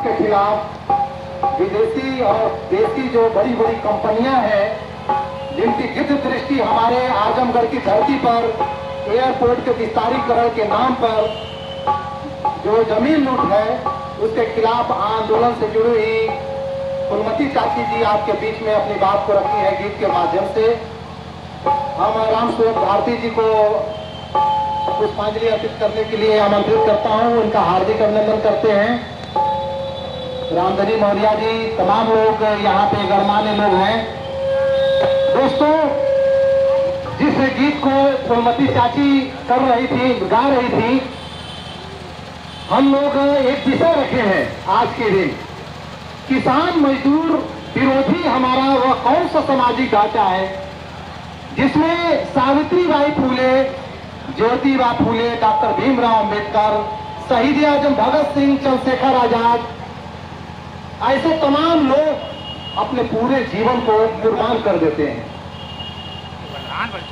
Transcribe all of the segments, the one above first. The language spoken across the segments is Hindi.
के खिलाफ विदेशी और देसी जो बड़ी बड़ी कंपनियां हैं, जिनकी गिद्ध दृष्टि हमारे आजमगढ़ की धरती पर एयरपोर्ट के विस्तारीकरण के नाम पर जो जमीन लूट है, उसके खिलाफ आंदोलन से जुड़ी हुई फूलमती चाची जी आपके बीच में अपनी बात को रखी है गीत के माध्यम से। हम राम स्वरूप भारती जी को पुष्पांजलि अर्पित करने के लिए आमंत्रित करता हूं। उनका हार्दिक अभिनंदन करते हैं। रामधनी मौर्या जी, तमाम लोग यहाँ पे गणमान्य लोग हैं। दोस्तों, जिस गीत को फूलमती चाची कर रही थी, गा रही थी, हम लोग एक विषय रखे हैं आज के दिन। किसान मजदूर विरोधी हमारा वह कौन सा सामाजिक ढांचा है जिसमें सावित्रीबाई फूले, ज्योतिबा फूले, डॉक्टर भीमराव अंबेडकर, शहीद आजम भगत सिंह, चंद्रशेखर आजाद, ऐसे तमाम लोग अपने पूरे जीवन को कुर्बान कर देते हैं।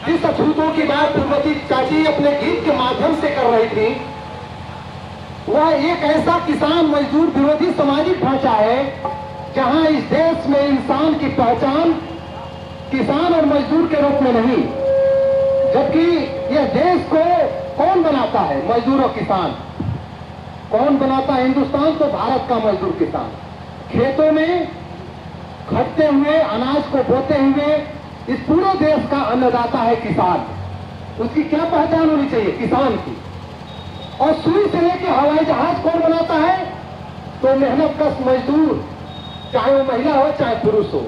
जिस अछूतों की बात फूलमती चाची अपने गीत के माध्यम से कर रही थी, वह एक ऐसा किसान मजदूर विरोधी सामाजिक ढांचा है जहां इस देश में इंसान की पहचान किसान और मजदूर के रूप में नहीं, जबकि यह देश को कौन बनाता है? मजदूर और किसान। कौन बनाता है हिंदुस्तान? तो भारत का मजदूर किसान। खेतों में खटते हुए, अनाज को बोते हुए इस पूरे देश का अन्नदाता है किसान। उसकी क्या पहचान होनी चाहिए? किसान की। और सुई से लेकर हवाई जहाज कौन बनाता है? तो मेहनतकश मजदूर, चाहे वो महिला हो चाहे पुरुष हो।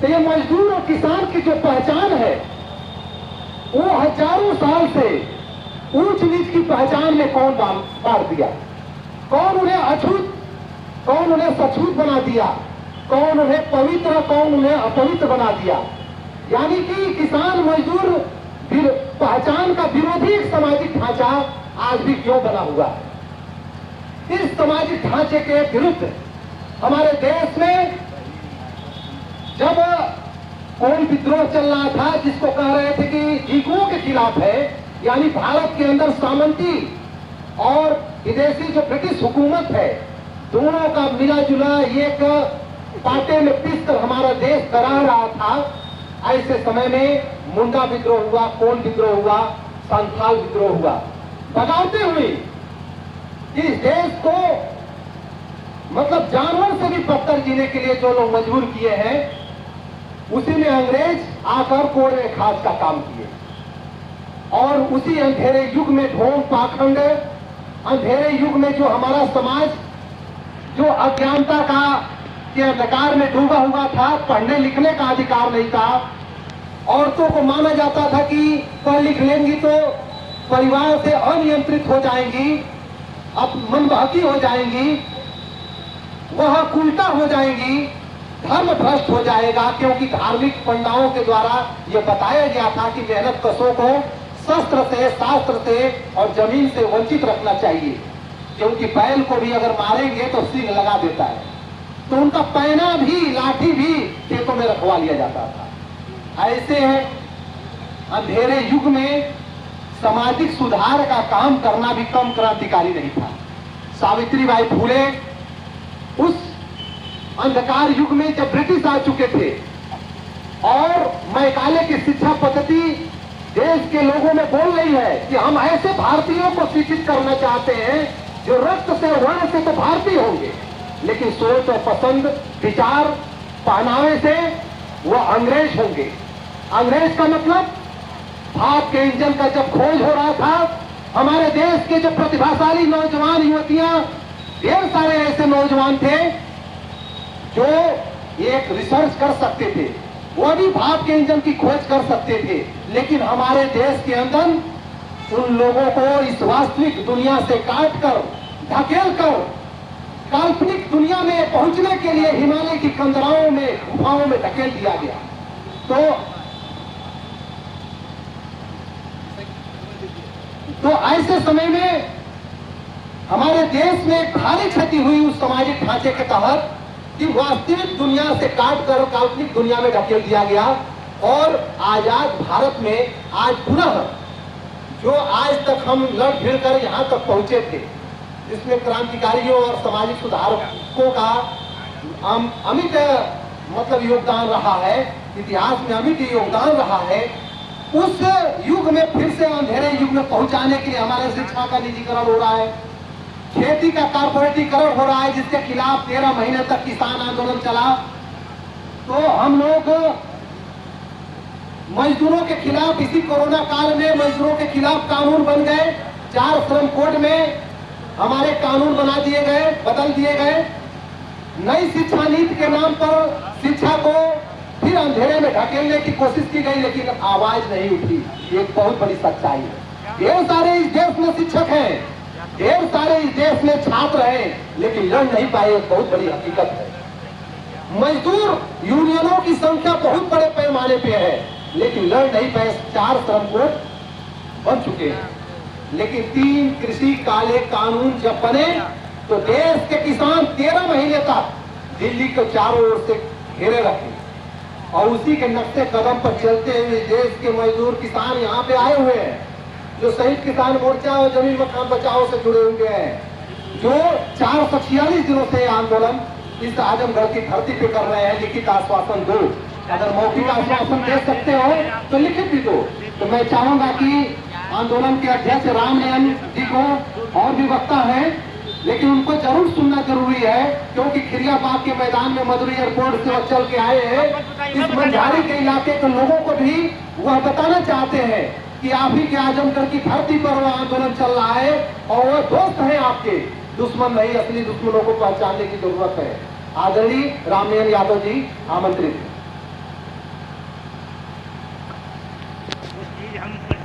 तो ये मजदूर और किसान की जो पहचान है, वो हजारों साल से ऊंच नीच की पहचान में कौन बांट दिया? कौन उन्हें अछूत, कौन उन्हें सछूत बना दिया? कौन उन्हें पवित्र, कौन उन्हें अपवित्र बना दिया? यानी कि किसान मजदूर पहचान का विरोधी एक सामाजिक ढांचा आज भी क्यों बना हुआ है? इस सामाजिक ढांचे के विरुद्ध हमारे देश में जब कोई विद्रोह चल रहा था, जिसको कह रहे थे कि जीकों के खिलाफ है, यानी भारत के अंदर सामंती और विदेशी जो ब्रिटिश हुकूमत है, दोनों का मिला जुला एक पाटे में पीसकर हमारा देश करा रहा था। ऐसे समय में मुंडा विद्रोह हुआ, कोल विद्रोह हुआ, संथाल विद्रोह हुआ। बगावते हुए इस देश को मतलब जानवर से भी बदतर जीने के लिए जो लोग मजबूर किए हैं, उसी में अंग्रेज आकर कोड़े खास का काम किए। और उसी अंधेरे युग में ढोंग पाखंड, अंधेरे युग में जो हमारा समाज जो अज्ञानता का के अंधकार में डूबा हुआ था, पढ़ने लिखने का अधिकार नहीं था, औरतों को माना जाता था कि पढ़ लिख लेंगी तो परिवार से अनियंत्रित हो जाएंगी, अब मनबहकी हो जाएंगी, वह उल्टा हो जाएंगी, धर्म भ्रष्ट हो जाएगा। क्योंकि धार्मिक पंडितों के द्वारा यह बताया गया था कि मेहनत कशों को शस्त्र से, शास्त्र से और जमीन से वंचित रखना चाहिए, क्योंकि बैल को भी अगर मारेंगे तो सिंह लगा देता है। तो उनका पैना भी, लाठी भी खेतों में रखवा लिया जाता था। ऐसे अंधेरे युग में सामाजिक सुधार का काम करना भी कम क्रांतिकारी नहीं था। सावित्रीबाई फूले उस अंधकार युग में जब ब्रिटिश आ चुके थे और मैकाले की शिक्षा पद्धति देश के लोगों में बोल रही है कि हम ऐसे भारतीयों को शिक्षित करना चाहते हैं जो रक्त से, वर्ण से तो भारतीय होंगे, लेकिन सोच और पसंद, विचार, पहनावे से वो अंग्रेज होंगे। अंग्रेज का मतलब भाप के इंजन का जब खोज हो रहा था, हमारे देश के जो प्रतिभाशाली नौजवान युवतियां, ढेर सारे ऐसे नौजवान थे जो एक रिसर्च कर सकते थे, वो भी भाप के इंजन की खोज कर सकते थे, लेकिन हमारे देश के अंदर उन लोगों को इस वास्तविक दुनिया से काट कर, धकेल कर काल्पनिक दुनिया में पहुंचने के लिए हिमालय की कंदराओं में, गुफाओं में धकेल दिया गया। तो ऐसे समय में हमारे देश में भारी क्षति हुई उस सामाजिक ढांचे के तहत कि वास्तविक दुनिया से काट कर काल्पनिक दुनिया में धकेल दिया गया। और आजाद भारत में आज पुनः जो आज तक हम लड़ भिड़ कर यहाँ तक पहुंचे थे, जिसमें क्रांतिकारियों और सामाजिक सुधारकों का अमिट मतलब योगदान रहा है, इतिहास में अमिट योगदान रहा है। उस युग में फिर से अंधेरे युग में पहुंचाने के लिए हमारे शिक्षा का निजीकरण हो रहा है, खेती का कारपोरेटीकरण हो रहा है, जिसके खिलाफ 13 महीने तक किसान आंदोलन चला। तो हम लोग मजदूरों के खिलाफ इसी कोरोना काल में मजदूरों के खिलाफ कानून बन गए। 4 श्रम कोड में हमारे कानून बना दिए गए, बदल दिए गए। नई शिक्षा नीति के नाम पर शिक्षा को फिर अंधेरे में ढकेलने की कोशिश की गई, लेकिन आवाज नहीं उठी। ये एक बहुत बड़ी सच्चाई है। ढेर सारे इस देश में शिक्षक हैं, ढेर सारे इस देश में छात्र हैं, लेकिन लड़ नहीं पाए। एक बहुत बड़ी हकीकत है। मजदूर यूनियनों की संख्या बहुत बड़े पैमाने पे है, लेकिन लड़ नहीं पाए। 4 श्रम कोड बन चुके हैं, लेकिन 3 कृषि काले कानून जब बने तो देश के किसान 13 महीने तक दिल्ली को चारों ओर से घेरे रखे, और उसी के नक्शे कदम पर चलते हुए देश के मजदूर किसान यहाँ पे आए हुए हैं, जो शहीद किसान मोर्चा और जमीन मकान बचाओ से जुड़े हुए हैं, जो 446 दिनों से आंदोलन इस आजमगढ़ की धरती पे कर रहे हैं। लिखित आश्वासन दो, अगर मौखिक आश्वासन दे सकते हो तो लिखित भी दो। तो मैं चाहूंगा कि आंदोलन के अध्यक्ष रामनयन जी को, और भी वक्ता है, लेकिन उनको जरूर सुनना जरूरी है, क्योंकि खिरियाबाग के मैदान में मधुरी एयरपोर्ट से चल के आए हैं। इस मंझारी के इलाके के लोगों को भी वह बताना चाहते हैं कि आप ही के आजमगढ़ की धरती पर वह आंदोलन चल रहा है, और वह दोस्त हैं आपके, दुश्मन नहीं। असली दुश्मनों को पहचानने की जरूरत है। आदरणीय रामनयन यादव जी आमंत्रित।